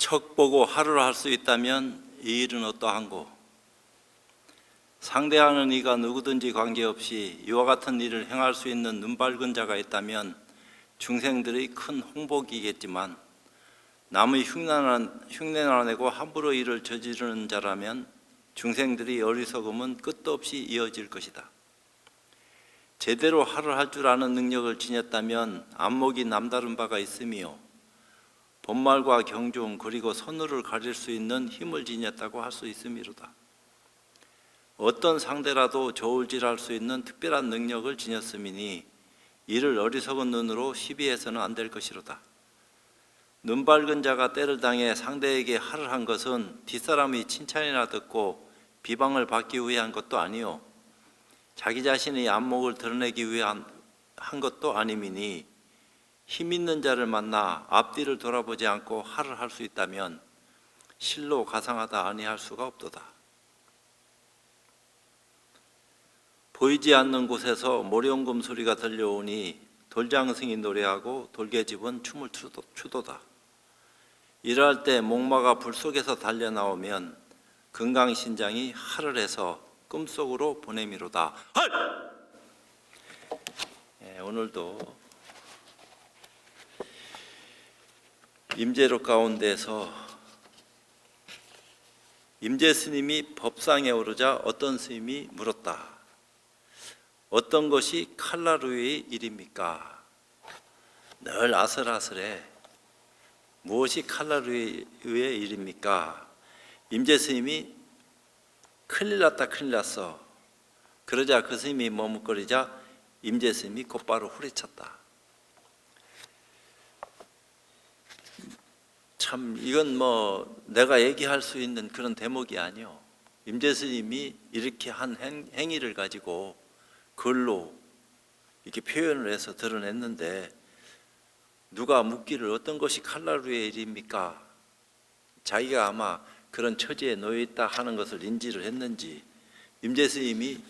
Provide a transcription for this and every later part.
척 보고 하루를 할 수 있다면 이 일은 어떠한고? 상대하는 이가 누구든지 관계없이 이와 같은 일을 행할 수 있는 눈 밝은 자가 있다면 중생들의 큰 홍복이겠지만 남의 흉내나 내고 함부로 일을 저지르는 자라면 중생들의 어리석음은 끝도 없이 이어질 것이다. 제대로 하를 할 줄 아는 능력을 지녔다면 안목이 남다른 바가 있으며 본말과 경중 그리고 선우를 가릴 수 있는 힘을 지녔다고 할 수 있음이로다. 어떤 상대라도 저울질할 수 있는 특별한 능력을 지녔음이니 이를 어리석은 눈으로 시비해서는 안 될 것이로다. 눈 밝은 자가 때를 당해 상대에게 하를 한 것은 뒷사람이 칭찬이나 듣고 비방을 받기 위한 것도 아니요 자기 자신의 안목을 드러내기 위한 한 것도 아님이니 힘 있는 자를 만나 앞뒤를 돌아보지 않고 하를 할 수 있다면 실로 가상하다 아니할 수가 없도다. 보이지 않는 곳에서 모령금 소리가 들려오니 돌장승이 노래하고 돌개집은 춤을 추도다. 일할 때 목마가 불 속에서 달려나오면 금강신장이 하를 해서 꿈속으로 보내미로다. 오늘도 임재로 가운데서 임재 스님이 법상에 오르자 어떤 스님이 물었다. 어떤 것이 칼라루의 일입니까? 늘 아슬아슬해. 무엇이 칼라루의 일입니까? 임재 스님이 큰일 났다 큰일 났어. 그러자 그 스님이 머뭇거리자 임재 스님이 곧바로 후려쳤다. 참 이건 내가 얘기할 수 있는 그런 대목이 아니요. 임재 스님이 이렇게 한 행위를 가지고 글로 이렇게 표현을 해서 드러냈는데 누가 묻기를 어떤 것이 칼라루의 일입니까? 자기가 아마 그런 처지에 놓여있다 하는 것을 인지를 했는지 임재 스님이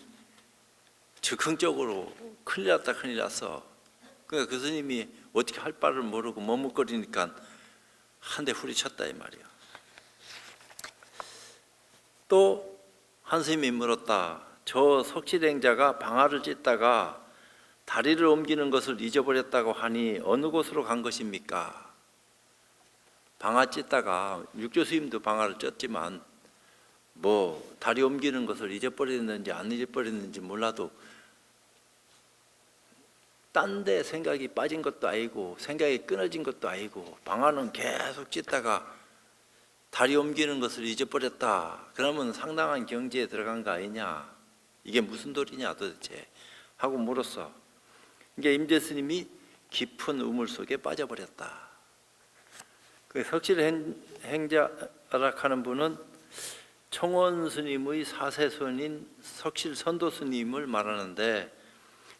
즉흥적으로 큰일 났다 큰일 났어. 그러니까 그 스님이 어떻게 할 바를 모르고 머뭇거리니까 한 대 후리쳤다 이 말이야. 또 한 스님이 물었다. 저 석실행자가 방아를 찢다가 다리를 옮기는 것을 잊어버렸다고 하니 어느 곳으로 간 것입니까? 방아 찢다가 육조 스님도 방아를 쪘지만 다리 옮기는 것을 잊어버렸는지 안 잊어버렸는지 몰라도 딴 데 생각이 빠진 것도 아니고 생각이 끊어진 것도 아니고 방아는 계속 찢다가 다리 옮기는 것을 잊어버렸다. 그러면 상당한 경지에 들어간 거 아니냐? 이게 무슨 도리냐 도대체? 하고 물었어. 이게 임재 스님이 깊은 우물 속에 빠져버렸다. 그 석실행자라 하는 분은 청원 스님의 사세손인 석실 선도 스님을 말하는데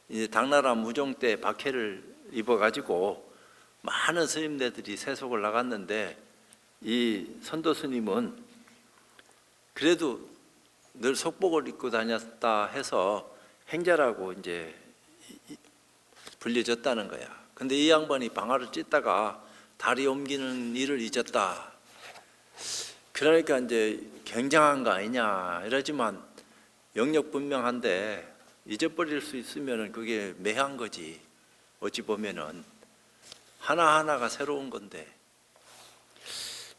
이제 당나라 무종 때 박해를 입어가지고 많은 스님네들이 세속을 나갔는데 이 선도 스님은 그래도 늘 속복을 입고 다녔다 해서 행자라고 이제 불려졌다는 거야. 근데 이 양반이 방아를 찢다가 다리 옮기는 일을 잊었다. 그러니까 이제 굉장한 거 아니냐 이러지만 영역 분명한데 잊어버릴 수 있으면 그게 매한 거지. 어찌 보면은 하나하나가 새로운 건데.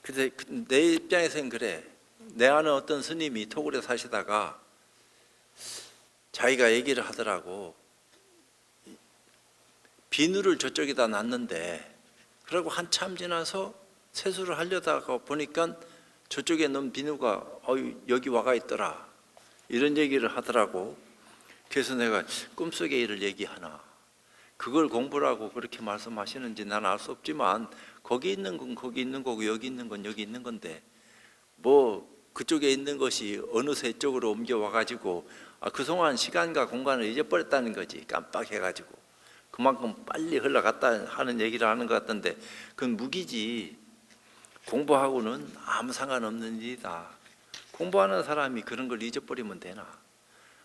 근데 내 입장에서는 그래. 내 아는 어떤 스님이 토굴에 사시다가 자기가 얘기를 하더라고. 비누를 저쪽에다 놨는데 그러고 한참 지나서 세수를 하려다가 보니까 저쪽에 넣은 비누가 여기 와가 있더라. 이런 얘기를 하더라고. 그래서 내가 꿈속의 일을 얘기하나. 그걸 공부라고 그렇게 말씀하시는지 난 알 수 없지만 거기 있는 건 거기 있는 거고 여기 있는 건 여기 있는 건데 그쪽에 있는 것이 어느새 이쪽으로 옮겨와가지고 그동안 시간과 공간을 잊어버렸다는 거지. 깜빡해가지고 그만큼 빨리 흘러갔다 하는 얘기를 하는 것 같던데 그건 무기지. 공부하고는 아무 상관없는 일이다. 공부하는 사람이 그런 걸 잊어버리면 되나.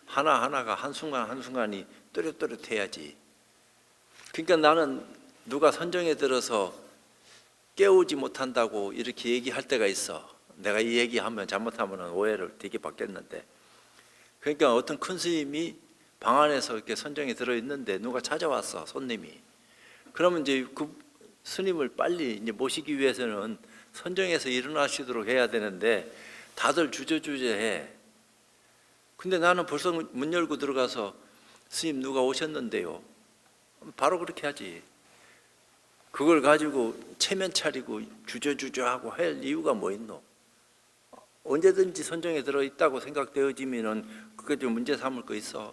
하나하나가 한순간 한순간이 또렷또렷해야지. 그러니까 나는 누가 선정에 들어서 깨우지 못한다고 이렇게 얘기할 때가 있어. 내가 이 얘기하면 잘못하면 오해를 되게 받겠는데, 그러니까 어떤 큰 스님이 방 안에서 이렇게 선정에 들어있는데 누가 찾아왔어, 손님이. 그러면 이제 그 스님을 빨리 이제 모시기 위해서는 선정에서 일어나시도록 해야 되는데 다들 주저주저해. 근데 나는 벌써 문 열고 들어가서 스님 누가 오셨는데요. 바로 그렇게 하지. 그걸 가지고 체면 차리고 주저주저하고 할 이유가 뭐 있노? 언제든지 선정에 들어있다고 생각되어지면은 그게 좀 문제 삼을 거 있어.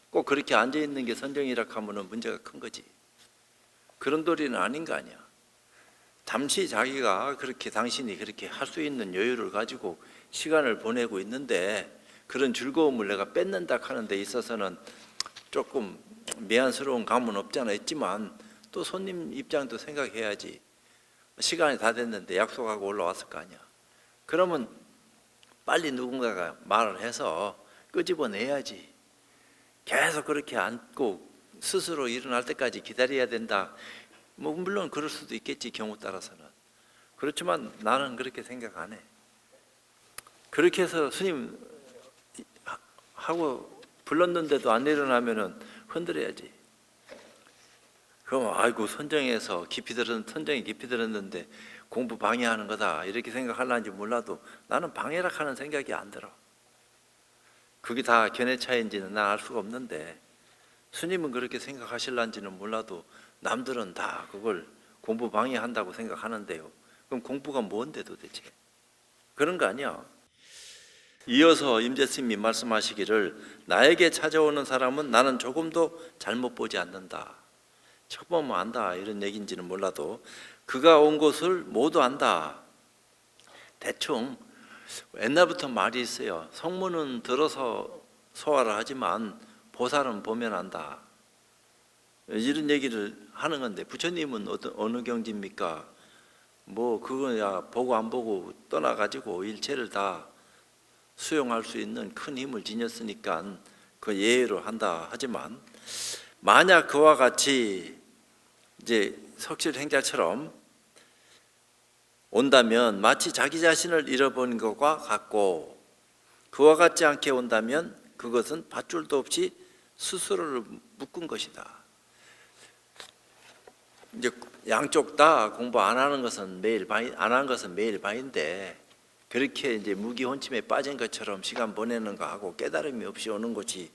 꼭 그렇게 앉아있는 게 선정이라 하면은 문제가 큰 거지. 그런 도리는 아닌 거 아니야. 잠시 자기가 그렇게 당신이 그렇게 할 수 있는 여유를 가지고 시간을 보내고 있는데 그런 즐거움을 내가 뺏는다 하는 데 있어서는 조금 미안스러운 감은 없잖아 있지만 또 손님 입장도 생각해야지. 시간이 다 됐는데 약속하고 올라왔을 거 아니야. 그러면 빨리 누군가가 말을 해서 끄집어내야지. 계속 그렇게 앉고 스스로 일어날 때까지 기다려야 된다. 뭐 물론 그럴 수도 있겠지, 경우 따라서는. 그렇지만 나는 그렇게 생각 안 해. 그렇게 해서 스님 하고 불렀는데도 안 일어나면은 흔들어야지. 그럼 아이고 선정에 깊이 들었는데 공부 방해하는 거다 이렇게 생각하려는지 몰라도 나는 방해라 하는 생각이 안 들어. 그게 다 견해 차이인지는 난 알 수가 없는데 스님은 그렇게 생각하실란지는 몰라도 남들은 다 그걸 공부 방해한다고 생각하는데요. 그럼 공부가 뭔데 도대체? 그런 거 아니야. 이어서 임재스님이 말씀하시기를 나에게 찾아오는 사람은 나는 조금도 잘못 보지 않는다. 처보면 안다 이런 얘기인지는 몰라도 그가 온 곳을 모두 안다. 대충 옛날부터 말이 있어요. 성문은 들어서 소화를 하지만 보살은 보면 안다. 이런 얘기를 하는 건데 부처님은 어느 경지입니까? 뭐 그거야 보고 안 보고 떠나가지고 일체를 다 수용할 수 있는 큰 힘을 지녔으니까 그 예의로 한다 하지만 만약 그와 같이 이제 석실행자처럼 온다면 마치 자기 자신을 잃어버린 것과 같고 그와 같지 않게 온다면 그것은 밧줄도 없이 스스로를 묶은 것이다. 이제 양쪽 다 공부 안 하는 것은 매일 밤, 안 하는 것은 매일 밤인데 그렇게 이제 무기혼침에 빠진 것처럼 시간 보내는 거 하고 깨달음이 없이 오는 것이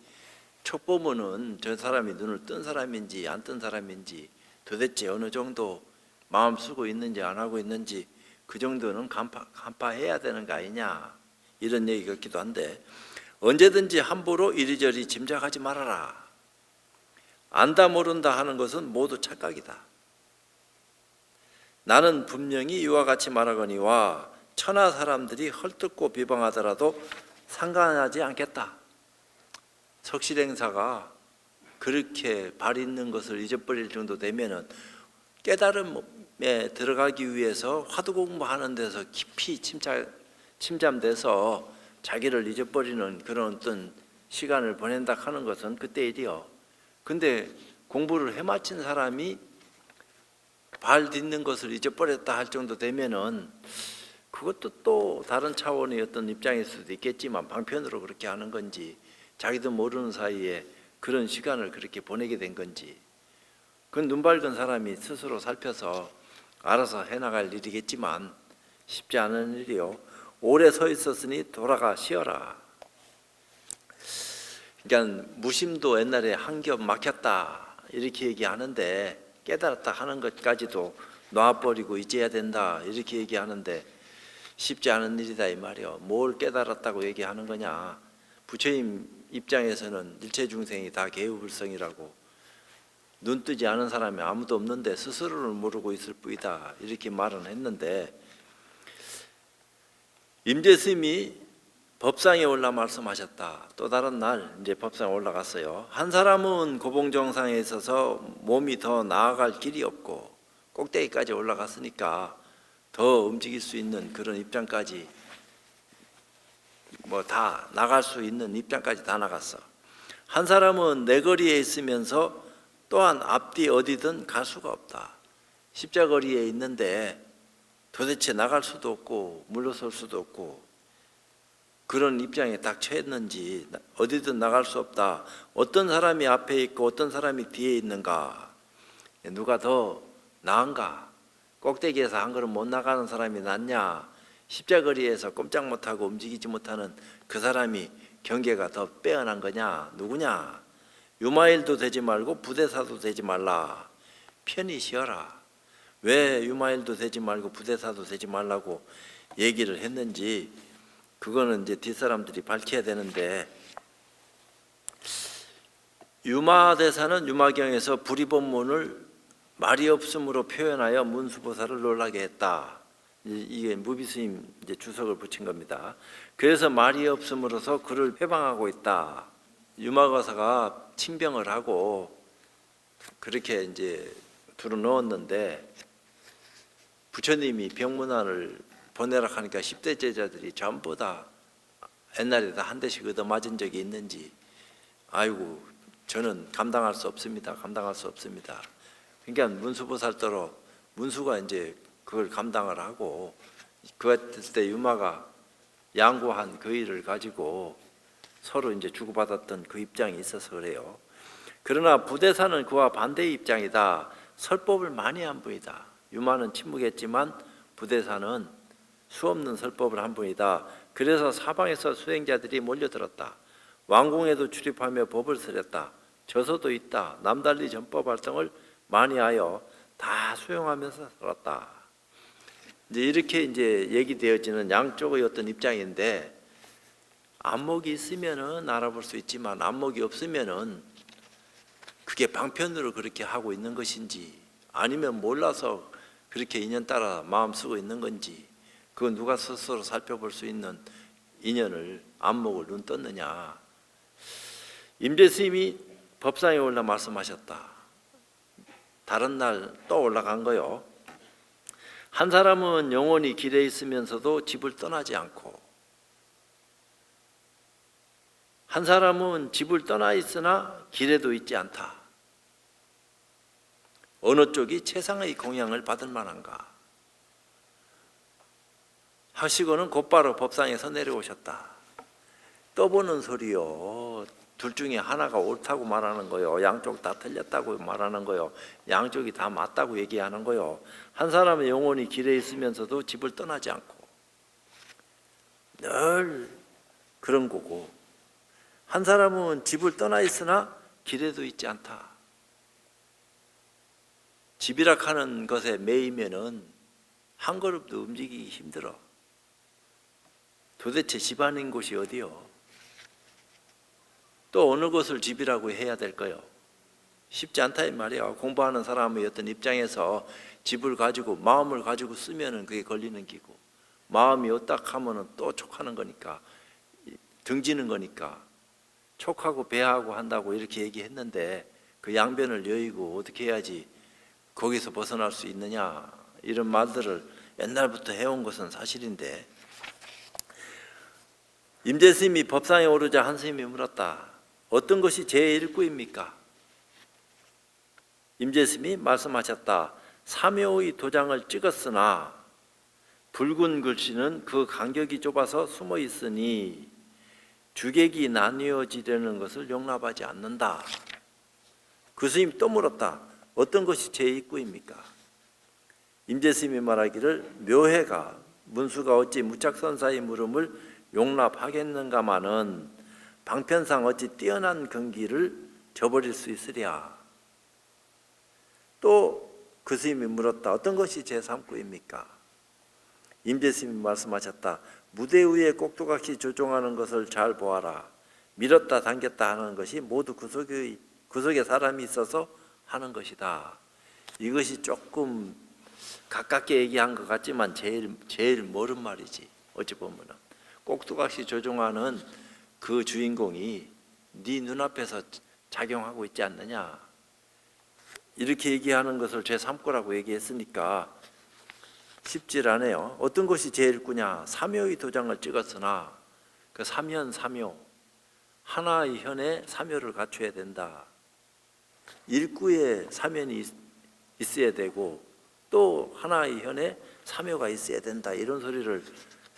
촉보면은 저 사람이 눈을 뜬 사람인지 안 뜬 사람인지 도대체 어느 정도 마음 쓰고 있는지 안 하고 있는지 그 정도는 간파해야 되는 거 아니냐 이런 얘기 같기도 한데 언제든지 함부로 이리저리 짐작하지 말아라. 안다 모른다 하는 것은 모두 착각이다. 나는 분명히 이와 같이 말하거니와 천하 사람들이 헐뜯고 비방하더라도 상관하지 않겠다. 석실행사가 그렇게 발 있는 것을 잊어버릴 정도 되면은 깨달음에 들어가기 위해서 화두 공부하는 데서 깊이 침잠돼서 자기를 잊어버리는 그런 어떤 시간을 보낸다 하는 것은 그때 일이요. 근데 공부를 해마친 사람이 발 딛는 것을 잊어버렸다 할 정도 되면은 그것도 또 다른 차원의 어떤 입장일 수도 있겠지만 방편으로 그렇게 하는 건지 자기도 모르는 사이에 그런 시간을 그렇게 보내게 된 건지 그건 눈 밝은 사람이 스스로 살펴서 알아서 해나갈 일이겠지만 쉽지 않은 일이요. 오래 서 있었으니 돌아가 쉬어라. 그러니까 무심도 옛날에 한 겹 막혔다 이렇게 얘기하는데 깨달았다 하는 것까지도 놔버리고 잊어야 된다 이렇게 얘기하는데 쉽지 않은 일이다 이 말이요. 뭘 깨달았다고 얘기하는 거냐. 부처님 입장에서는 일체 중생이 다 개우불성이라고 눈 뜨지 않은 사람이 아무도 없는데 스스로를 모르고 있을 뿐이다 이렇게 말은 했는데 임재스님이 법상에 올라 말씀하셨다. 또 다른 날 이제 법상에 올라갔어요. 한 사람은 고봉정상에 있어서 몸이 더 나아갈 길이 없고 꼭대기까지 올라갔으니까 더 움직일 수 있는 그런 입장까지 뭐 다 나갈 수 있는 입장까지 다 나갔어. 한 사람은 내거리에 있으면서 또한 앞뒤 어디든 갈 수가 없다. 십자거리에 있는데 도대체 나갈 수도 없고 물러설 수도 없고 그런 입장에 딱 처했는지 어디든 나갈 수 없다. 어떤 사람이 앞에 있고 어떤 사람이 뒤에 있는가? 누가 더 나은가? 꼭대기에서 한 걸음 못 나가는 사람이 낫냐? 십자거리에서 꼼짝 못하고 움직이지 못하는 그 사람이 경계가 더 빼어난 거냐? 누구냐? 유마일도 되지 말고 부대사도 되지 말라. 편히 쉬어라. 왜 유마일도 되지 말고 부대사도 되지 말라고 얘기를 했는지 그거는 이제 뒷사람들이 밝혀야 되는데, 유마대사는 유마경에서 불의본문을 말이 없음으로 표현하여 문수보살을 놀라게 했다. 이게 무비스님 이제 주석을 붙인 겁니다. 그래서 말이 없음으로써 그를 회방하고 있다. 유마거사가 칭병을 하고 그렇게 이제 두루 넣었는데 부처님이 병문안을 보내라 하니까 10대 제자들이 전부 다 옛날에 다 한 대씩 얻어맞은 적이 있는지 아이고 저는 감당할 수 없습니다. 감당할 수 없습니다. 그러니까 문수보살도로 문수가 이제 그걸 감당을 하고 그때 유마가 양고한 그 일을 가지고 서로 이제 주고받았던 그 입장이 있어서 그래요. 그러나 부대사는 그와 반대의 입장이다. 설법을 많이 한 분이다. 유마는 침묵했지만 부대사는 수없는 설법을 한 분이다. 그래서 사방에서 수행자들이 몰려들었다. 왕궁에도 출입하며 법을 설했다. 저서도 있다. 남달리 전법 활동을 많이 하여 다 수용하면서 살았다. 이제 이렇게 이제 얘기되어지는 양쪽의 어떤 입장인데, 안목이 있으면은 알아볼 수 있지만 안목이 없으면은 그게 방편으로 그렇게 하고 있는 것인지 아니면 몰라서 그렇게 인연 따라 마음 쓰고 있는 건지, 그건 누가 스스로 살펴볼 수 있는 인연을 안목을 눈 떴느냐. 임재스님이 법상에 올라 말씀하셨다. 다른 날 또 올라간 거요. 한 사람은 영원히 길에 있으면서도 집을 떠나지 않고, 한 사람은 집을 떠나 있으나 길에도 있지 않다. 어느 쪽이 최상의 공양을 받을 만한가 하시고는 곧바로 법상에서 내려오셨다. 떠보는 소리요. 둘 중에 하나가 옳다고 말하는 거요. 양쪽 다 틀렸다고 말하는 거요. 양쪽이 다 맞다고 얘기하는 거요. 한 사람은 영원히 길에 있으면서도 집을 떠나지 않고 늘 그런 거고, 한 사람은 집을 떠나 있으나 길에도 있지 않다. 집이라 하는 것에 매이면은 한 걸음도 움직이기 힘들어. 도대체 집 아닌 곳이 어디요? 또 어느 것을 집이라고 해야 될까요? 쉽지 않다 이 말이야. 공부하는 사람의 어떤 입장에서 집을 가지고 마음을 가지고 쓰면은 그게 걸리는 기고, 마음이 어딱 하면은 또 촉하는 거니까, 등지는 거니까 촉하고 배하고 한다고 이렇게 얘기했는데 그 양변을 여의고 어떻게 해야지 거기서 벗어날 수 있느냐, 이런 말들을 옛날부터 해온 것은 사실인데, 임재스님이 법상에 오르자 한 스님이 물었다. 어떤 것이 제1구입니까? 임재스님이 말씀하셨다. 삼효의 도장을 찍었으나 붉은 글씨는 그 간격이 좁아서 숨어 있으니 주객이 나뉘어지려는 것을 용납하지 않는다. 그 스님이 또 물었다. 어떤 것이 제2구입니까? 임재스님이 말하기를 묘해가 문수가 어찌 무착선사의 물음을 용납하겠는가마는 방편상 어찌 뛰어난 근기를 저버릴 수 있으랴. 또 그 스님이 물었다. 어떤 것이 제3구입니까? 임재스님이 말씀하셨다. 무대 위에 꼭두각시 조종하는 것을 잘 보아라. 밀었다 당겼다 하는 것이 모두 그 속에 사람이 있어서 하는 것이다. 이것이 조금 가깝게 얘기한 것 같지만 제일 멀은 말이지. 어찌 보면은 꼭두각시 조종하는 그 주인공이 네 눈앞에서 작용하고 있지 않느냐, 이렇게 얘기하는 것을 제3구라고 얘기했으니까 쉽질 않아요. 어떤 것이 제1구냐? 삼효의 도장을 찍었으나 그 삼현 삼효, 하나의 현에 삼효를 갖춰야 된다. 일구에 삼현이 있어야 되고 또 하나의 현에 사묘가 있어야 된다 이런 소리를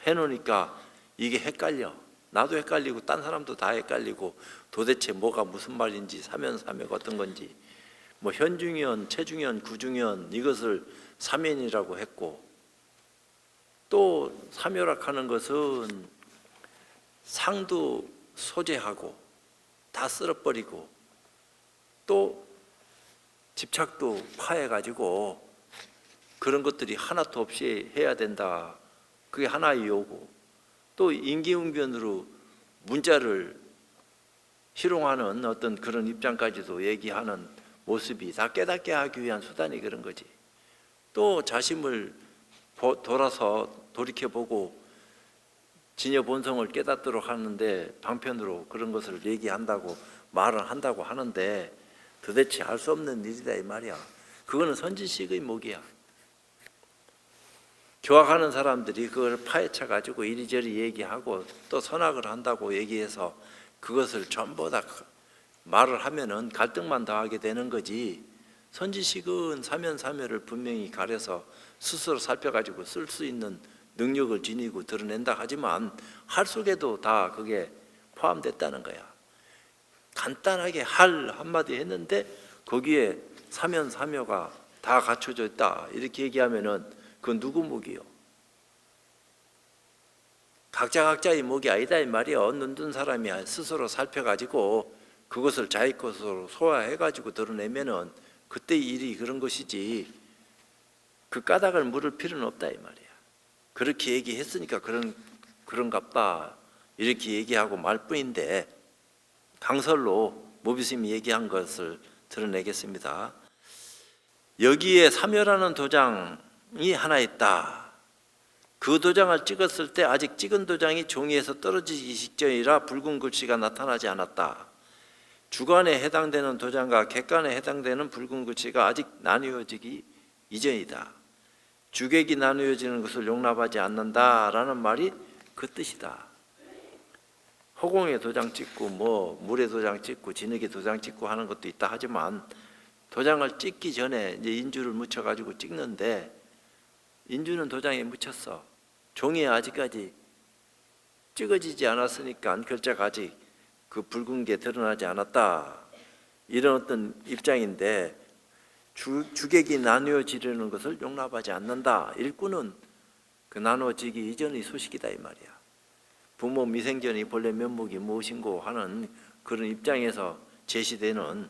해놓으니까 이게 헷갈려. 나도 헷갈리고 딴 사람도 다 헷갈리고 도대체 뭐가 무슨 말인지 사면사묘가 어떤 건지 뭐 현중현, 최중현, 구중현 이것을 사면이라고 했고 또 사묘락하는 것은 상도 소재하고 다 쓸어버리고 또 집착도 파해가지고 그런 것들이 하나도 없이 해야 된다. 그게 하나의 요구. 또 임기응변으로 문자를 희롱하는 어떤 그런 입장까지도 얘기하는 모습이 다 깨닫게 하기 위한 수단이 그런 거지. 또 자신을 돌이켜보고 진여 본성을 깨닫도록 하는데 방편으로 그런 것을 얘기한다고 말을 한다고 하는데 도대체 알 수 없는 일이다 이 말이야. 그거는 선지식의 목이야. 교학하는 사람들이 그걸 파헤쳐 가지고 이리저리 얘기하고 또 선악을 한다고 얘기해서 그것을 전부 다 말을 하면은 갈등만 더하게 되는 거지. 선지식은 사면사묘를 분명히 가려서 스스로 살펴가지고 쓸 수 있는 능력을 지니고 드러낸다 하지만 할 속에도 다 그게 포함됐다는 거야. 간단하게 할 한마디 했는데 거기에 사면사묘가 다 갖춰져 있다 이렇게 얘기하면은 그건 누구 목이요? 각자의 목이 아니다 이 말이요. 눈 뜬 사람이 스스로 살펴가지고 그것을 자기 것으로 소화해가지고 드러내면은 그때 일이 그런 것이지 그 까닭을 물을 필요는 없다 이 말이야. 그렇게 얘기했으니까 그런갑다 이렇게 얘기하고 말 뿐인데 강설로 모비스님이 얘기한 것을 드러내겠습니다. 여기에 사묘라는 도장이 하나 있다. 그 도장을 찍었을 때 아직 찍은 도장이 종이에서 떨어지기 직전이라 붉은 글씨가 나타나지 않았다. 주간에 해당되는 도장과 객관에 해당되는 붉은 글씨가 아직 나누어지기 이전이다. 주객이 나누어지는 것을 용납하지 않는다라는 말이 그 뜻이다. 허공에 도장 찍고 뭐 물에 도장 찍고 진흙에 도장 찍고 하는 것도 있다 하지만 도장을 찍기 전에 이제 인주를 묻혀 가지고 찍는데 인주는 도장에 묻혔어. 종이에 아직까지 찍어지지 않았으니까 글자가 아직 그 붉은 게 드러나지 않았다. 이런 어떤 입장인데 주객이 나누어지려는 것을 용납하지 않는다. 일꾼은 그 나누어지기 이전의 소식이다 이 말이야. 부모 미생전이 본래 면목이 무엇인고 하는 그런 입장에서 제시되는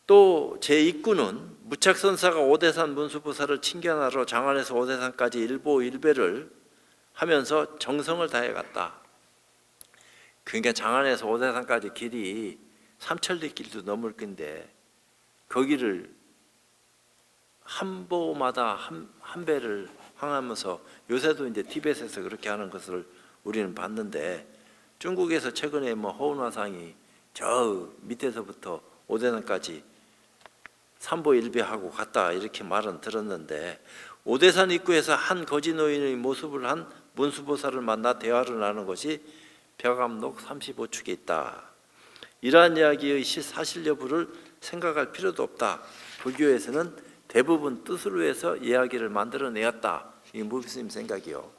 또 제2구는 무착선사가 오대산 문수보살을 칭견하러 장안에서 오대산까지 일보 일배를 하면서 정성을 다해갔다. 그러니까 장안에서 오대산까지 길이 삼천리 길도 넘을 건데 거기를 한 보마다 한 배를 항하면서 요새도 이제 티벳에서 그렇게 하는 것을 우리는 봤는데 중국에서 최근에 뭐 허운화상이 저 밑에서부터 오대산까지 삼보일배하고 갔다 이렇게 말은 들었는데 오대산 입구에서 한 거지 노인의 모습을 한 문수보살을 만나 대화를 나눈 것이 벽암록 35축에 있다. 이러한 이야기의 사실 여부를 생각할 필요도 없다. 불교에서는 대부분 뜻을 위해서 이야기를 만들어내었다. 이게 무비스님 생각이요.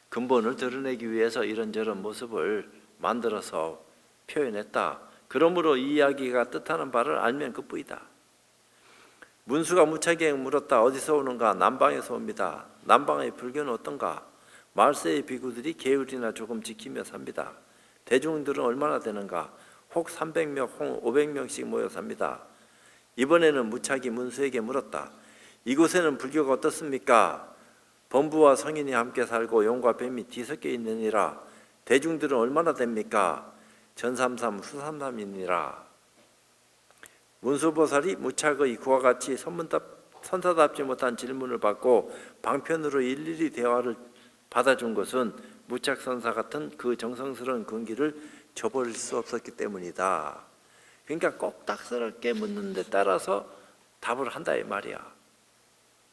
근본을 드러내기 위해서 이런저런 모습을 만들어서 표현했다. 그러므로 이 이야기가 뜻하는 바를 알면 그뿐이다. 문수가 무차게 물었다. 어디서 오는가? 남방에서 옵니다. 남방의 불교는 어떤가? 말세의 비구들이 계율이나 조금 지키며 삽니다. 대중들은 얼마나 되는가? 혹 300명, 혹 500명씩 모여 삽니다. 이번에는 무차기 문수에게 물었다. 이곳에는 불교가 어떻습니까? 범부와 성인이 함께 살고 용과 뱀이 뒤섞여 있느니라. 대중들은 얼마나 됩니까? 전삼삼, 후삼삼이니라. 문수보살이 무착의 그와 같이 선사답지 못한 질문을 받고 방편으로 일일이 대화를 받아준 것은 무착선사 같은 그 정성스러운 근기를 저버릴 수 없었기 때문이다. 그러니까 꼭딱스럽게 묻는 데 따라서 답을 한다 이 말이야.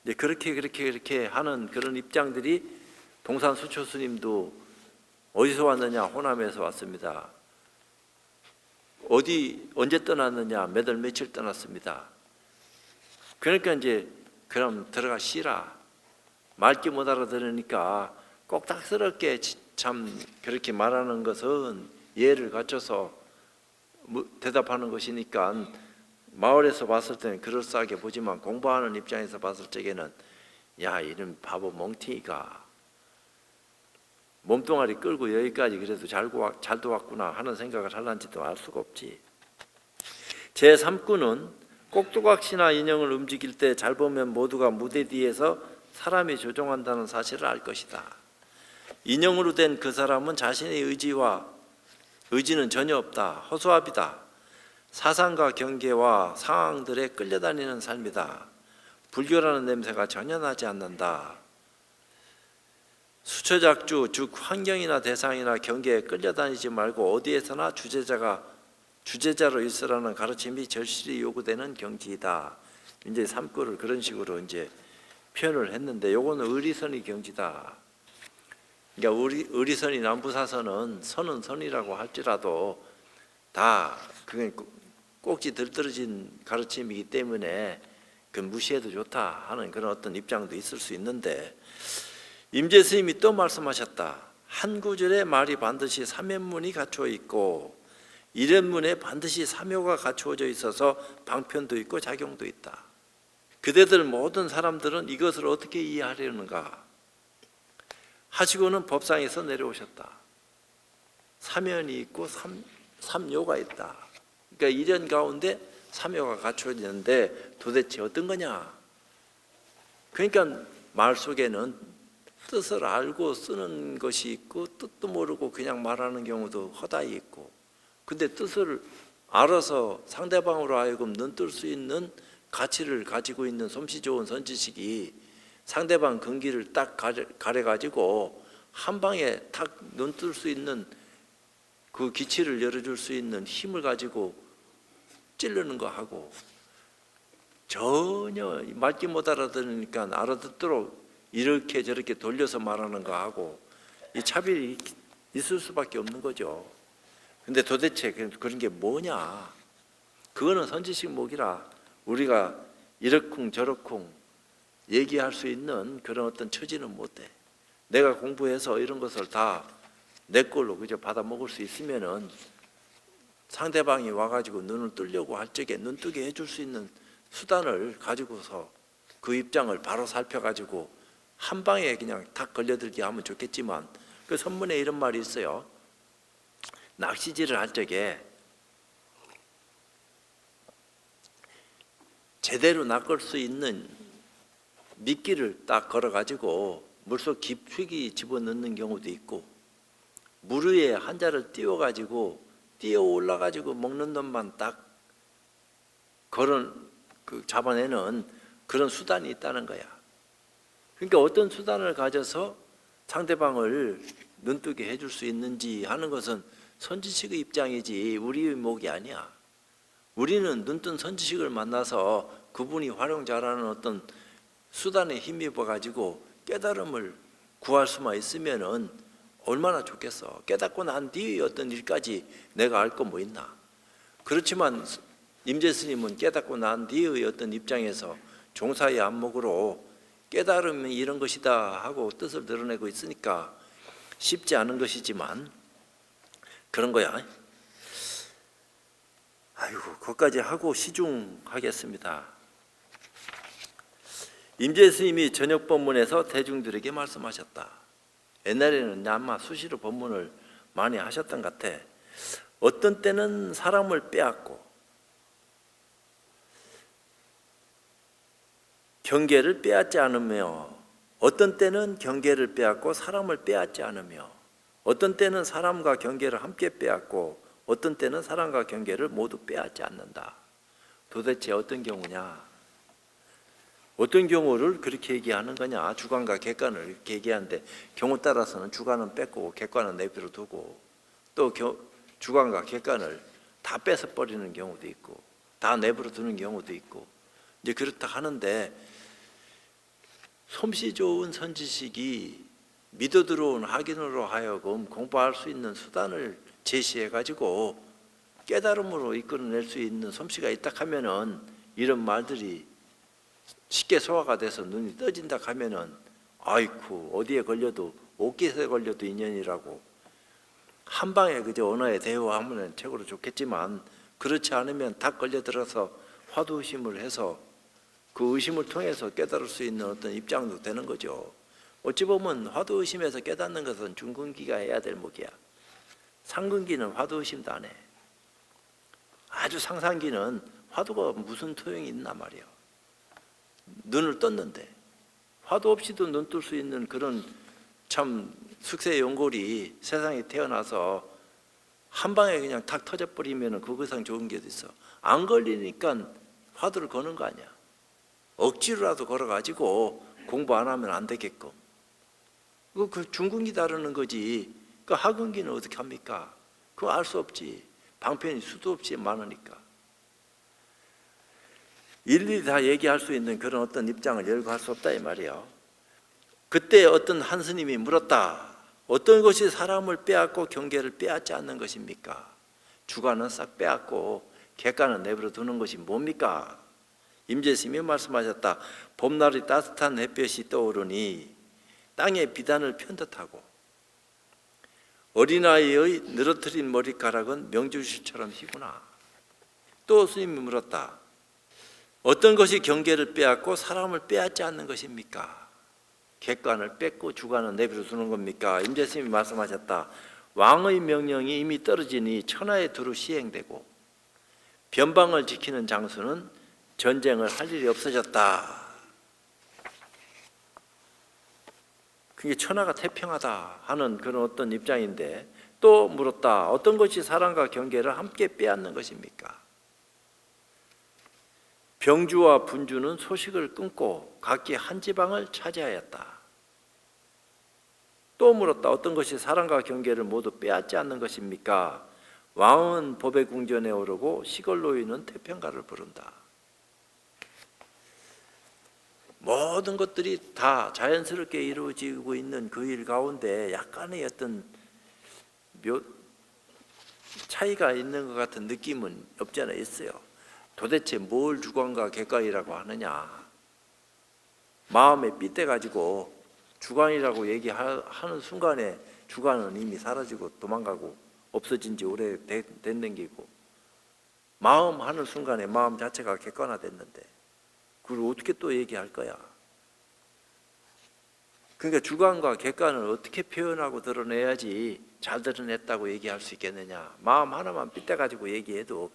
이제 그렇게 하는 그런 입장들이 동산 수초 스님도 어디서 왔느냐? 호남에서 왔습니다. 언제 떠났느냐? 몇 월 며칠 떠났습니다. 그러니까 이제 그럼 들어가 쉬라. 말귀 못 알아들으니까 꼭딱스럽게 참 그렇게 말하는 것은 예를 갖춰서 대답하는 것이니까 마을에서 봤을 때는 그럴싸하게 보지만 공부하는 입장에서 봤을 적에는 야, 이런 바보 멍튀가 몸뚱아리 끌고 여기까지 그래도 잘도 왔구나 하는 생각을 할란지도 알 수가 없지. 제3구는 꼭두각시나 인형을 움직일 때 잘 보면 모두가 무대 뒤에서 사람이 조종한다는 사실을 알 것이다. 인형으로 된 그 사람은 자신의 의지는 전혀 없다. 허수아비다. 사상과 경계와 상황들에 끌려다니는 삶이다. 불교라는 냄새가 전혀 나지 않는다. 수처작주, 즉 환경이나 대상이나 경계에 끌려다니지 말고 어디에서나 주제자로 있으라는 가르침이 절실히 요구되는 경지이다. 이제 3구를 그런 식으로 이제 표현을 했는데, 요거는 의리선이 경지다. 그러니까 의리선이 남부사선은 선은 선이라고 할지라도 다 그게 꼭지 들떨어진 가르침이기 때문에 그 무시해도 좋다 하는 그런 어떤 입장도 있을 수 있는데, 임재 스님이 또 말씀하셨다. 한 구절에 말이 반드시 삼연문이 갖추어 있고 일연문에 반드시 삼효가 갖추어져 있어서 방편도 있고 작용도 있다. 그대들 모든 사람들은 이것을 어떻게 이해하려는가 하시고는 법상에서 내려오셨다. 삼연이 있고 삼효가 있다. 그러니까 일연 가운데 삼효가 갖추어지는데 도대체 어떤 거냐? 그러니까 말 속에는 뜻을 알고 쓰는 것이 있고 뜻도 모르고 그냥 말하는 경우도 허다히 있고, 근데 뜻을 알아서 상대방으로 하여금 눈뜰 수 있는 가치를 가지고 있는 솜씨 좋은 선지식이 상대방 근기를 딱 가려가지고 한 방에 탁 눈뜰 수 있는 그 기치를 열어줄 수 있는 힘을 가지고 찌르는 거 하고, 전혀 말귀 못 알아들으니까 알아듣도록 이렇게 저렇게 돌려서 말하는 거 하고 이 차별이 있을 수밖에 없는 거죠. 근데 도대체 그런 게 뭐냐? 그거는 선지식목이라 우리가 이러쿵 저러쿵 얘기할 수 있는 그런 어떤 처지는 못 돼. 내가 공부해서 이런 것을 다 내 걸로 그저 받아 먹을 수 있으면은 상대방이 와가지고 눈을 뜨려고 할 적에 눈 뜨게 해줄 수 있는 수단을 가지고서 그 입장을 바로 살펴가지고 한 방에 그냥 탁 걸려들게 하면 좋겠지만, 그 선문에 이런 말이 있어요. 낚시질을 할 적에 제대로 낚을 수 있는 미끼를 딱 걸어가지고 물속 깊숙이 집어넣는 경우도 있고, 물 위에 한자를 띄워가지고 뛰어 올라가지고 먹는 놈만 딱 잡아내는 그런 수단이 있다는 거야. 그러니까 어떤 수단을 가져서 상대방을 눈뜨게 해줄 수 있는지 하는 것은 선지식의 입장이지 우리의 목이 아니야. 우리는 눈뜬 선지식을 만나서 그분이 활용 잘하는 어떤 수단에 힘입어 가지고 깨달음을 구할 수만 있으면은 얼마나 좋겠어. 깨닫고 난 뒤에 어떤 일까지 내가 알 거 뭐 있나. 그렇지만 임재 스님은 깨닫고 난 뒤의 어떤 입장에서 종사의 안목으로 깨달음이 이런 것이다 하고 뜻을 드러내고 있으니까 쉽지 않은 것이지만 그런 거야. 아이고, 그것까지 하고 시중하겠습니다. 임재 스님이 저녁 법문에서 대중들에게 말씀하셨다. 옛날에는 아마 수시로 법문을 많이 하셨던 것 같아. 어떤 때는 사람을 빼앗고 경계를 빼앗지 않으며, 어떤 때는 경계를 빼앗고 사람을 빼앗지 않으며, 어떤 때는 사람과 경계를 함께 빼앗고 어떤 때는 사람과 경계를 모두 빼앗지 않는다. 도대체 어떤 경우냐? 어떤 경우를 그렇게 얘기하는 거냐? 주관과 객관을 이렇게 얘기하는데, 경우 따라서는 주관은 뺏고 객관은 내버려 두고, 또 주관과 객관을 다 뺏어버리는 경우도 있고 다 내버려 두는 경우도 있고, 이제 그렇다 하는데, 솜씨 좋은 선지식이 믿어 들어온 학인으로 하여금 공부할 수 있는 수단을 제시해 가지고 깨달음으로 이끌어낼 수 있는 솜씨가 있다 하면은 이런 말들이 쉽게 소화가 돼서 눈이 떠진다 하면은 아이쿠 어디에 걸려도 옷깃에 걸려도 인연이라고 한 방에 그저 언어에 대우하면 최고로 좋겠지만 그렇지 않으면 딱 걸려들어서 화두의심을 해서 그 의심을 통해서 깨달을 수 있는 어떤 입장도 되는 거죠. 어찌 보면 화두의심에서 깨닫는 것은 중근기가 해야 될 목이야. 상근기는 화두의심도 안 해. 아주 상상기는 화두가 무슨 소용이 있나 말이야. 눈을 떴는데 화두 없이도 눈 뜰 수 있는 그런 참 숙세연골이 세상에 태어나서 한 방에 그냥 탁 터져버리면 그거 이상 좋은 게 어디 있어. 안 걸리니까 화두를 거는 거 아니야. 억지로라도 걸어가지고 공부 안 하면 안 되게끔. 그 중근기 다루는 거지. 그 하근기는 어떻게 합니까? 그거 알 수 없지. 방편이 수도 없이 많으니까. 일일이 다 얘기할 수 있는 그런 어떤 입장을 열고 할 수 없다 이 말이에요. 그때 어떤 한 스님이 물었다. 어떤 것이 사람을 빼앗고 경계를 빼앗지 않는 것입니까? 주관은 싹 빼앗고 객관은 내버려 두는 것이 뭡니까? 임재스님이 말씀하셨다. 봄날이 따뜻한 햇볕이 떠오르니 땅의 비단을 편듯하고 어린아이의 늘어뜨린 머리카락은 명주실처럼 희구나. 또 스님이 물었다. 어떤 것이 경계를 빼앗고 사람을 빼앗지 않는 것입니까? 객관을 뺏고 주관을 내버려 두는 겁니까? 임재스님이 말씀하셨다. 왕의 명령이 이미 떨어지니 천하에 두루 시행되고 변방을 지키는 장수는 전쟁을 할 일이 없어졌다. 그게 천하가 태평하다 하는 그런 어떤 입장인데 또 물었다. 어떤 것이 사랑과 경계를 함께 빼앗는 것입니까? 병주와 분주는 소식을 끊고 각기 한 지방을 차지하였다. 또 물었다. 어떤 것이 사랑과 경계를 모두 빼앗지 않는 것입니까? 왕은 법의 궁전에 오르고 시골 노인은 태평가를 부른다. 모든 것들이 다 자연스럽게 이루어지고 있는 그 일 가운데 약간의 어떤 차이가 있는 것 같은 느낌은 없지 않아 있어요. 도대체 뭘 주관과 객관이라고 하느냐. 마음에 빗대가지고 주관이라고 얘기하는 순간에 주관은 이미 사라지고 도망가고 없어진 지 오래된 게고 마음 하는 순간에 마음 자체가 객관화됐는데 그걸 어떻게 또 얘기할 거야. 그러니까 주관과 객관을 어떻게 표현하고 드러내야지 잘 드러냈다고 얘기할 수 있겠느냐. 마음 하나만 빗대가지고 얘기해도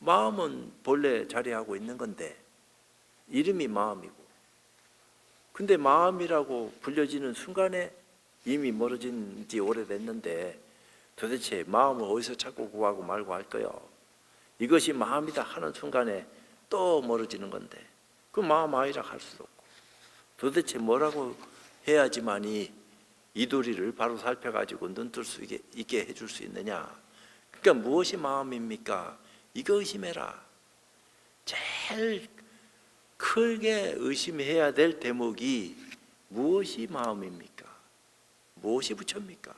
마음은 본래 자리하고 있는 건데 이름이 마음이고 근데 마음이라고 불려지는 순간에 이미 멀어진 지 오래됐는데 도대체 마음을 어디서 찾고 구하고 말고 할 거요. 이것이 마음이다 하는 순간에 또 멀어지는 건데 그 마음 아니라 할 수도 없고 도대체 뭐라고 해야지만이 이 도리를 바로 살펴가지고 눈뜰 수 있게 해줄 수 있느냐. 그러니까 무엇이 마음입니까? 이거 의심해라. 제일 크게 의심해야 될 대목이 무엇이 마음입니까? 무엇이 부처입니까?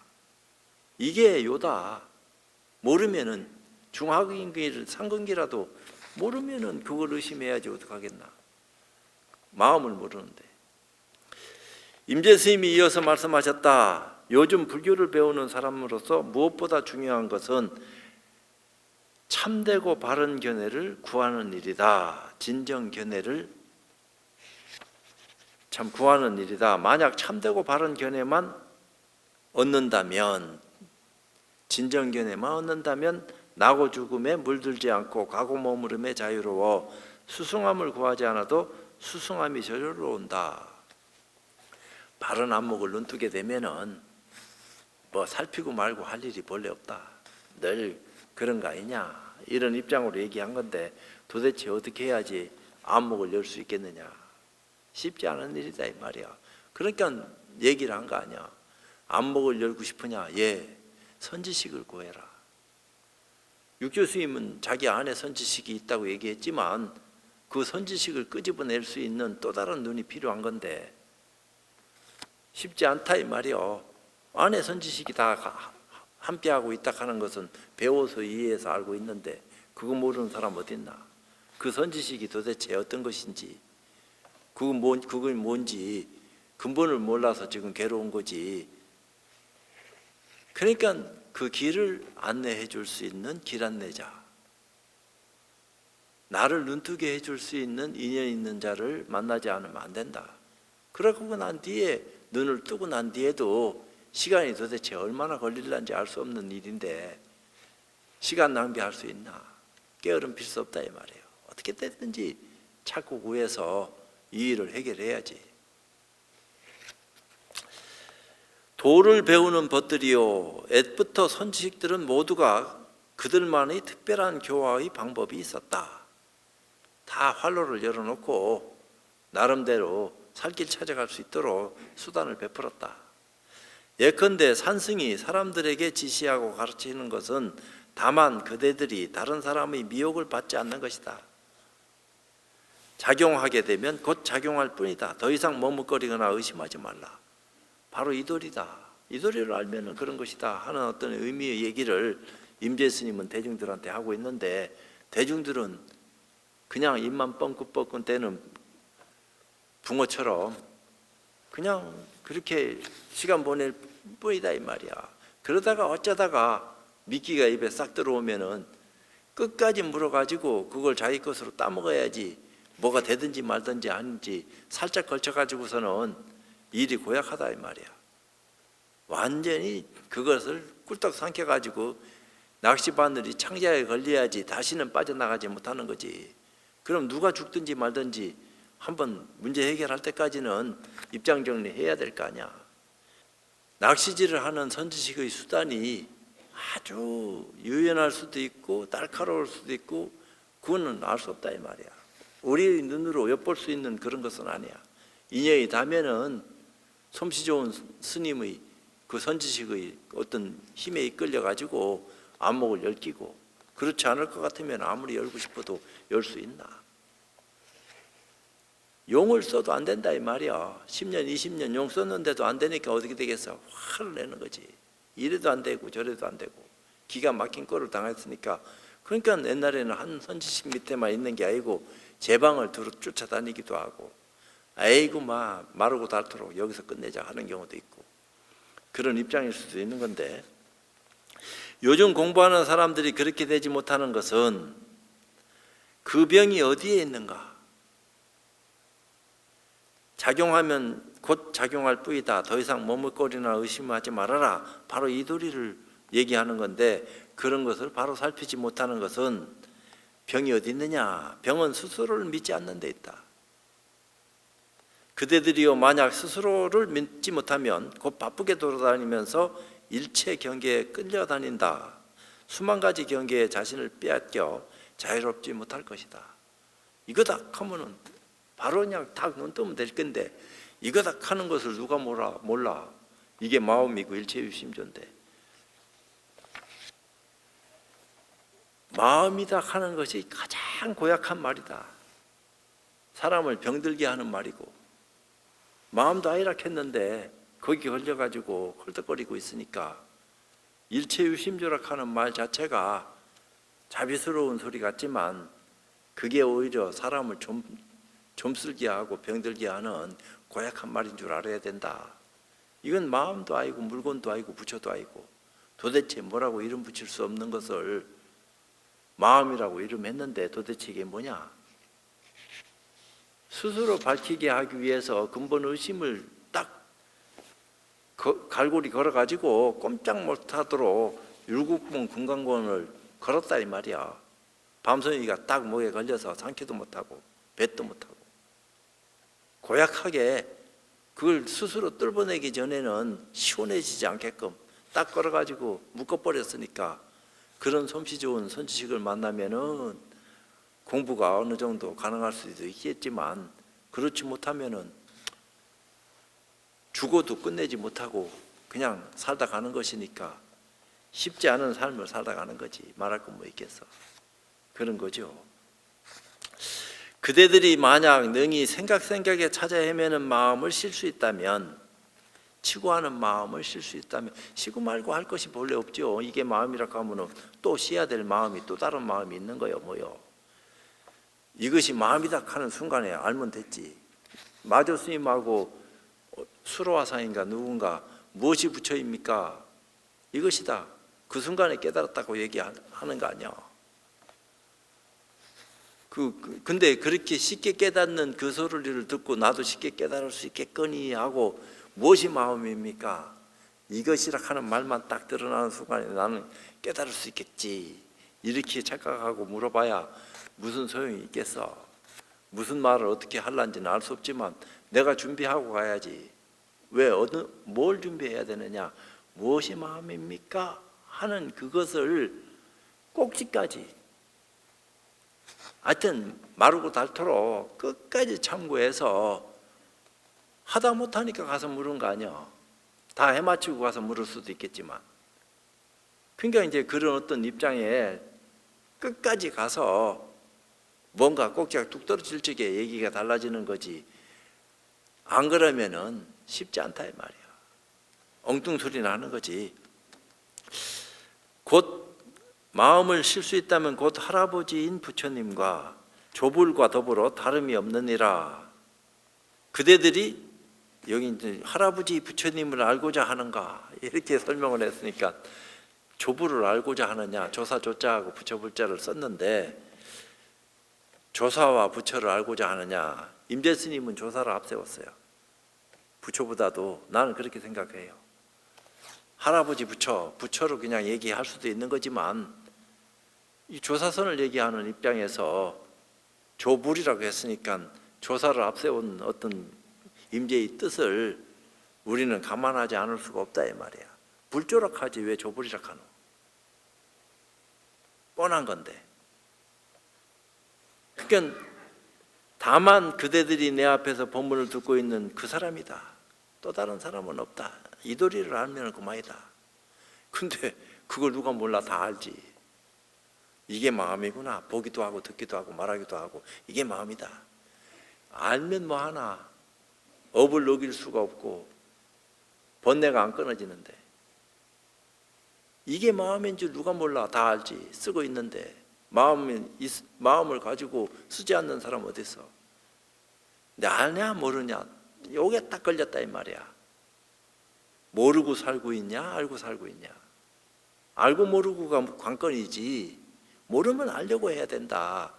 이게 요다. 모르면은 중하근기를 상근기라도 모르면은 그걸 의심해야지 어떡하겠나. 마음을 모르는데. 임재스님이 이어서 말씀하셨다. 요즘 불교를 배우는 사람으로서 무엇보다 중요한 것은 참되고 바른 견해를 구하는 일이다. 진정 견해를 참 구하는 일이다. 만약 참되고 바른 견해만 얻는다면 진정 견해만 얻는다면 나고 죽음에 물들지 않고 가고 머무름에 자유로워 수승함을 구하지 않아도 수승함이 저절로 온다. 바른 안목을 눈뜨게 되면은 뭐 살피고 말고 할 일이 본래 없다. 늘 그런 거 아니냐. 이런 입장으로 얘기한 건데 도대체 어떻게 해야지 안목을 열 수 있겠느냐. 쉽지 않은 일이다 이 말이야. 그러니까 얘기를 한 거 아니야. 안목을 열고 싶으냐? 예, 선지식을 구해라. 육조 스님은 자기 안에 선지식이 있다고 얘기했지만 그 선지식을 끄집어낼 수 있는 또 다른 눈이 필요한 건데 쉽지 않다 이 말이요. 안에 선지식이 다 함께하고 있다 하는 것은 배워서 이해해서 알고 있는데 그거 모르는 사람 어디 있나. 그 선지식이 도대체 어떤 것인지 그건 뭔지 근본을 몰라서 지금 괴로운 거지. 그러니까 그 길을 안내해 줄 수 있는 길 안내자, 나를 눈뜨게 해줄 수 있는 인연 있는 자를 만나지 않으면 안 된다. 그러고 난 뒤에, 눈을 뜨고 난 뒤에도 시간이 도대체 얼마나 걸릴는지 알 수 없는 일인데 시간 낭비할 수 있나? 게으름 필 수 없다 이 말이에요. 어떻게 됐든지 찾고 구해서 이 일을 해결해야지. 도를 배우는 벗들이요, 옛부터 선지식들은 모두가 그들만의 특별한 교화의 방법이 있었다. 다 활로를 열어놓고 나름대로 살길 찾아갈 수 있도록 수단을 베풀었다. 예컨대 산승이 사람들에게 지시하고 가르치는 것은 다만 그대들이 다른 사람의 미혹을 받지 않는 것이다. 작용하게 되면 곧 작용할 뿐이다. 더 이상 머뭇거리거나 의심하지 말라. 바로 이 도리다. 이 도리를 알면 그런 것이다 하는 어떤 의미의 얘기를 임재 스님은 대중들한테 하고 있는데, 대중들은 그냥 입만 뻥긋뻥긋 대는 붕어처럼 그냥 그렇게 시간 보낼 뿐이다 이 말이야. 그러다가 어쩌다가 미끼가 입에 싹 들어오면은 끝까지 물어가지고 그걸 자기 것으로 따먹어야지, 뭐가 되든지 말든지 하는지 살짝 걸쳐가지고서는 일이 고약하다 이 말이야. 완전히 그것을 꿀떡 삼켜가지고 낚시바늘이 창자에 걸려야지 다시는 빠져나가지 못하는 거지. 그럼 누가 죽든지 말든지 한번 문제 해결할 때까지는 입장 정리해야 될 거 아니야. 낚시질을 하는 선지식의 수단이 아주 유연할 수도 있고 날카로울 수도 있고 그거는 알 수 없다 이 말이야. 우리 눈으로 엿볼 수 있는 그런 것은 아니야. 인연이 닿으면은 솜씨 좋은 스님의 그 선지식의 어떤 힘에 이끌려 가지고 안목을 열기고, 그렇지 않을 것 같으면 아무리 열고 싶어도 열 수 있나? 용을 써도 안 된다 이 말이야. 10년 20년 용 썼는데도 안 되니까 어떻게 되겠어? 화를 내는 거지. 이래도 안 되고 저래도 안 되고 기가 막힌 꼴을 당했으니까. 그러니까 옛날에는 한 선지식 밑에만 있는 게 아니고 제 방을 두루 쫓아다니기도 하고, 아이고 마르고 닳도록 여기서 끝내자 하는 경우도 있고, 그런 입장일 수도 있는 건데, 요즘 공부하는 사람들이 그렇게 되지 못하는 것은 그 병이 어디에 있는가? 작용하면 곧 작용할 뿐이다. 더 이상 머뭇거리나 의심하지 말아라. 바로 이 도리를 얘기하는 건데, 그런 것을 바로 살피지 못하는 것은 병이 어디 있느냐? 병은 스스로를 믿지 않는 데 있다. 그대들이요 만약 스스로를 믿지 못하면 곧 바쁘게 돌아다니면서 일체 경계에 끌려다닌다. 수만 가지 경계에 자신을 빼앗겨 자유롭지 못할 것이다. 이거다 하면은 바로 그냥 딱 눈 뜨면 될 건데, 이거다 하는 것을 누가 몰라. 이게 마음이고 일체유심조인데, 마음이다 하는 것이 가장 고약한 말이다. 사람을 병들게 하는 말이고, 마음도 아이락했는데 거기 걸려가지고 헐떡거리고 있으니까 일체유심조라 하는 말 자체가 자비스러운 소리 같지만 그게 오히려 사람을 좀쓸게 하고 병들게 하는 고약한 말인 줄 알아야 된다. 이건 마음도 아니고 물건도 아니고 부처도 아니고 도대체 뭐라고 이름 붙일 수 없는 것을 마음이라고 이름했는데 도대체 이게 뭐냐? 스스로 밝히게 하기 위해서 근본 의심을 딱 갈고리 걸어가지고 꼼짝 못하도록 율곡봉 금강권을 걸었다 이 말이야. 밤송이가 딱 목에 걸려서 삼키도 못하고 뱉도 못하고 고약하게 그걸 스스로 뚫어내기 전에는 시원해지지 않게끔 딱 걸어가지고 묶어버렸으니까, 그런 솜씨 좋은 선지식을 만나면은 공부가 어느 정도 가능할 수도 있겠지만 그렇지 못하면은 죽어도 끝내지 못하고 그냥 살다 가는 것이니까 쉽지 않은 삶을 살다 가는 거지. 말할 건 뭐 있겠어. 그런 거죠. 그대들이 만약 능히 생각에 찾아 헤매는 마음을 쉴 수 있다면, 치고하는 마음을 쉴 수 있다면, 쉬고 말고 할 것이 본래 없죠. 이게 마음이라고 하면 또 쉬어야 될 마음이 또 다른 마음이 있는 거요 뭐요. 이것이 마음이다 하는 순간에 알면 됐지. 마조 스님하고 수로화상인가 누군가 무엇이 부처입니까? 이것이다. 그 순간에 깨달았다고 얘기하는 거 아니야. 근데 그렇게 쉽게 깨닫는 그 소리를 듣고 나도 쉽게 깨달을 수 있겠거니 하고 무엇이 마음입니까? 이것이라 하는 말만 딱 드러나는 순간에 나는 깨달을 수 있겠지. 이렇게 착각하고 물어봐야 무슨 소용이 있겠어. 무슨 말을 어떻게 하려는지는 알 수 없지만 내가 준비하고 가야지. 왜 뭘 준비해야 되느냐? 무엇이 마음입니까? 하는 그것을 꼭지까지 하여튼 마르고 닳도록 끝까지 참고해서 하다 못하니까 가서 물은 거 아니야. 다 해마치고 가서 물을 수도 있겠지만, 그러니까 이제 그런 어떤 입장에 끝까지 가서 뭔가 꼭지가 뚝 떨어질 적에 얘기가 달라지는 거지. 안 그러면은 쉽지 않다 이 말이야. 엉뚱소리 나는 거지. 곧 마음을 쉴 수 있다면 곧 할아버지인 부처님과 조불과 더불어 다름이 없느니라. 그대들이 여기 이제 할아버지 부처님을 알고자 하는가 이렇게 설명을 했으니까 조불을 알고자 하느냐, 조사 조자하고 부처 불자를 썼는데 조사와 부처를 알고자 하느냐. 임재 스님은 조사를 앞세웠어요. 부처보다도. 나는 그렇게 생각해요. 할아버지 부처로 그냥 얘기할 수도 있는 거지만 이 조사선을 얘기하는 입장에서 조불이라고 했으니까 조사를 앞세운 어떤 임재의 뜻을 우리는 감안하지 않을 수가 없다 이 말이야. 불조락하지 왜 조불이라 하노? 뻔한 건데. 그러니까 다만 그대들이 내 앞에서 법문을 듣고 있는 그 사람이다. 또 다른 사람은 없다. 이 도리를 알면 그만이다. 근데 그걸 누가 몰라? 다 알지. 이게 마음이구나. 보기도 하고 듣기도 하고 말하기도 하고 이게 마음이다. 알면 뭐 하나. 업을 어길 수가 없고 번뇌가 안 끊어지는데 이게 마음인 줄 누가 몰라? 다 알지. 쓰고 있는데 마음을 가지고 쓰지 않는 사람 어디 있어? 근데 아냐 모르냐? 요게 딱 걸렸다 이 말이야. 모르고 살고 있냐? 알고 살고 있냐? 알고 모르고가 관건이지. 모르면 알려고 해야 된다.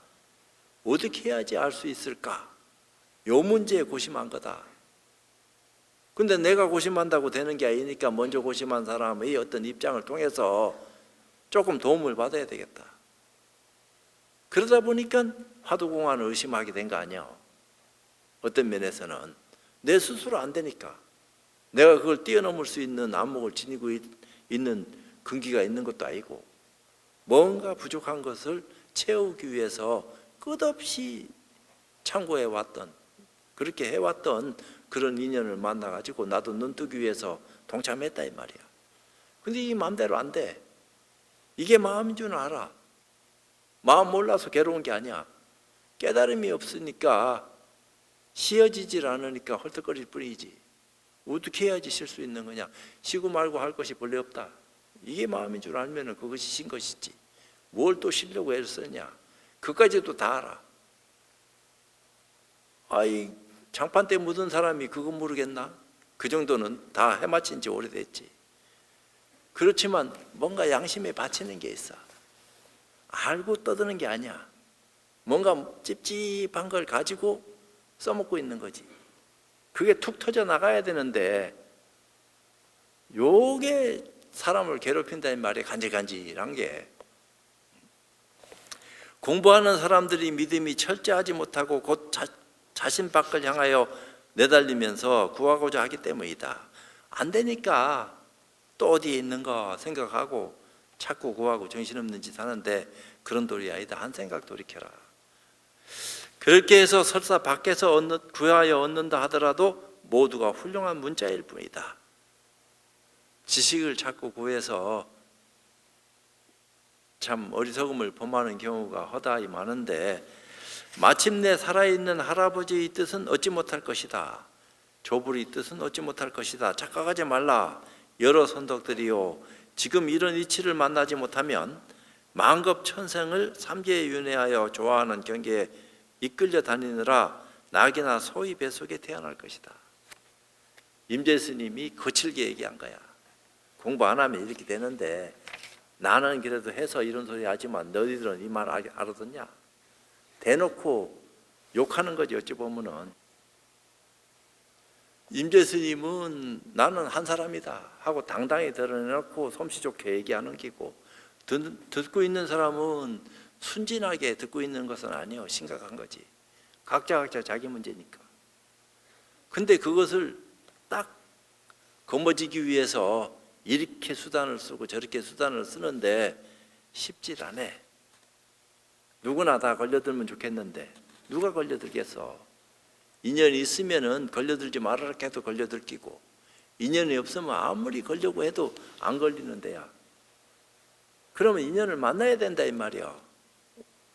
어떻게 해야지 알 수 있을까? 요 문제에 고심한 거다. 근데 내가 고심한다고 되는 게 아니니까 먼저 고심한 사람의 어떤 입장을 통해서 조금 도움을 받아야 되겠다. 그러다 보니까 화두공안을 의심하게 된 거 아니야. 어떤 면에서는 내 스스로 안 되니까 내가 그걸 뛰어넘을 수 있는 안목을 지니고 있는 근기가 있는 것도 아니고 뭔가 부족한 것을 채우기 위해서 끝없이 참고해 왔던 그렇게 해왔던 그런 인연을 만나가지고 나도 눈 뜨기 위해서 동참했다 이 말이야. 근데 이 마음대로 안 돼. 이게 마음인 줄 알아. 마음 몰라서 괴로운 게 아니야. 깨달음이 없으니까 쉬어지질 않으니까 헐떡거릴 뿐이지. 어떻게 해야지 쉴 수 있는 거냐. 쉬고 말고 할 것이 본래 없다. 이게 마음인 줄 알면 그것이 신 것이지. 뭘 또 쉬려고 애를 쓰냐. 그까지도 다 알아. 아이 장판 때 묻은 사람이 그거 모르겠나? 그 정도는 다 해마친 지 오래됐지. 그렇지만 뭔가 양심에 바치는 게 있어. 알고 떠드는 게 아니야. 뭔가 찝찝한 걸 가지고 써먹고 있는 거지. 그게 툭 터져 나가야 되는데 요게 사람을 괴롭힌다는 말이 간질간질한 게 공부하는 사람들이 믿음이 철저하지 못하고 곧 자신 밖을 향하여 내달리면서 구하고자 하기 때문이다. 안 되니까 또 어디에 있는가 생각하고 자꾸 구하고 정신없는 짓 하는데 그런 도리 아니다. 한 생각 돌이켜라. 그렇게 해서 설사 밖에서 구하여 얻는다 하더라도 모두가 훌륭한 문자일 뿐이다. 지식을 자꾸 구해서 참 어리석음을 범하는 경우가 허다히 많은데 마침내 살아있는 할아버지의 뜻은 얻지 못할 것이다. 조불의 뜻은 얻지 못할 것이다. 착각하지 말라. 여러 선덕들이요, 지금 이런 이치를 만나지 못하면 만급 천생을 삼계에 윤회하여 좋아하는 경계에 이끌려 다니느라 낙이나 소의 뱃속에 태어날 것이다. 임재 스님이 거칠게 얘기한 거야. 공부 안 하면 이렇게 되는데 나는 그래도 해서 이런 소리 하지만 너희들은 이 말 알아듣냐? 대놓고 욕하는 거지. 어찌 보면은 임재 스님은 나는 한 사람이다 하고 당당히 드러내놓고 솜씨 좋게 얘기하는 기고, 듣고 있는 사람은 순진하게 듣고 있는 것은 아니요, 심각한 거지. 각자 자기 문제니까. 근데 그것을 딱 거머쥐기 위해서 이렇게 수단을 쓰고 저렇게 수단을 쓰는데 쉽질 않아. 누구나 다 걸려들면 좋겠는데 누가 걸려들겠어? 인연이 있으면은 걸려들지 말아라 해도 걸려들 끼고, 인연이 없으면 아무리 걸려고 해도 안 걸리는 데야. 그러면 인연을 만나야 된다 이 말이야.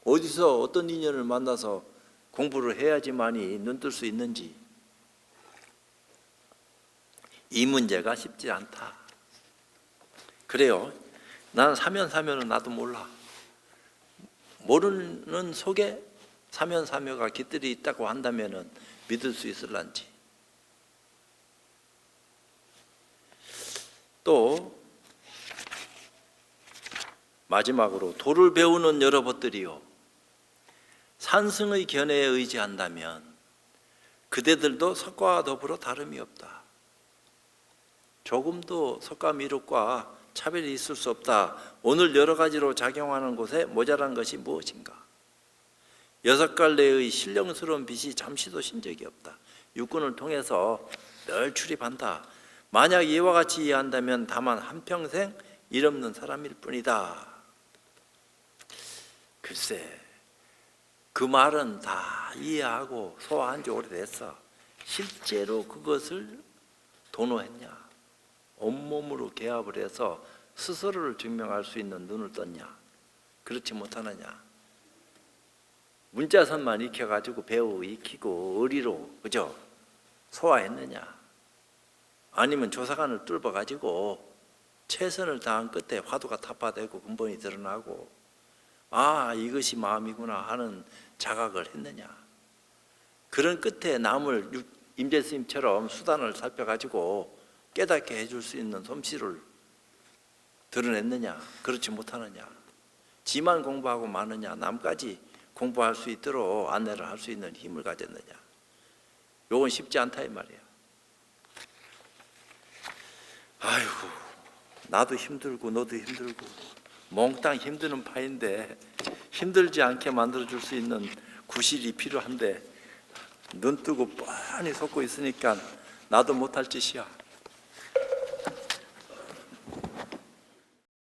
어디서 어떤 인연을 만나서 공부를 해야지만이 눈뜰 수 있는지. 이 문제가 쉽지 않다. 그래요. 난 사면은 나도 몰라. 모르는 속에 사면사묘가 깃들이 있다고 한다면은 믿을 수 있을란지. 또 마지막으로 도를 배우는 여러 벗들이요, 산승의 견해에 의지한다면 그대들도 석가와 더불어 다름이 없다. 조금도 석가 미륵과 차별이 있을 수 없다. 오늘 여러 가지로 작용하는 곳에 모자란 것이 무엇인가? 여섯 갈래의 신령스러운 빛이 잠시도 신 적이 없다. 육군을 통해서 늘 출입한다. 만약 이와 같이 이해한다면 다만 한평생 일 없는 사람일 뿐이다. 글쎄, 그 말은 다 이해하고 소화한 지 오래됐어. 실제로 그것을 도노했냐? 온몸으로 개합을 해서 스스로를 증명할 수 있는 눈을 떴냐? 그렇지 못하느냐? 문자선만 익혀가지고 배우 익히고 의리로 그죠? 소화했느냐? 아니면 조사관을 뚫어가지고 최선을 다한 끝에 화두가 타파되고 근본이 드러나고 아 이것이 마음이구나 하는 자각을 했느냐? 그런 끝에 남을 임재 스님처럼 수단을 살펴가지고 깨닫게 해줄 수 있는 솜씨를 드러냈느냐? 그렇지 못하느냐? 지만 공부하고 마느냐? 남까지 공부할 수 있도록 안내를 할 수 있는 힘을 가졌느냐? 요건 쉽지 않다 이 말이야. 아이고, 나도 힘들고 너도 힘들고 몽땅 힘드는 파인데 힘들지 않게 만들어줄 수 있는 구실이 필요한데 눈 뜨고 뻔히 속고 있으니까 나도 못할 짓이야.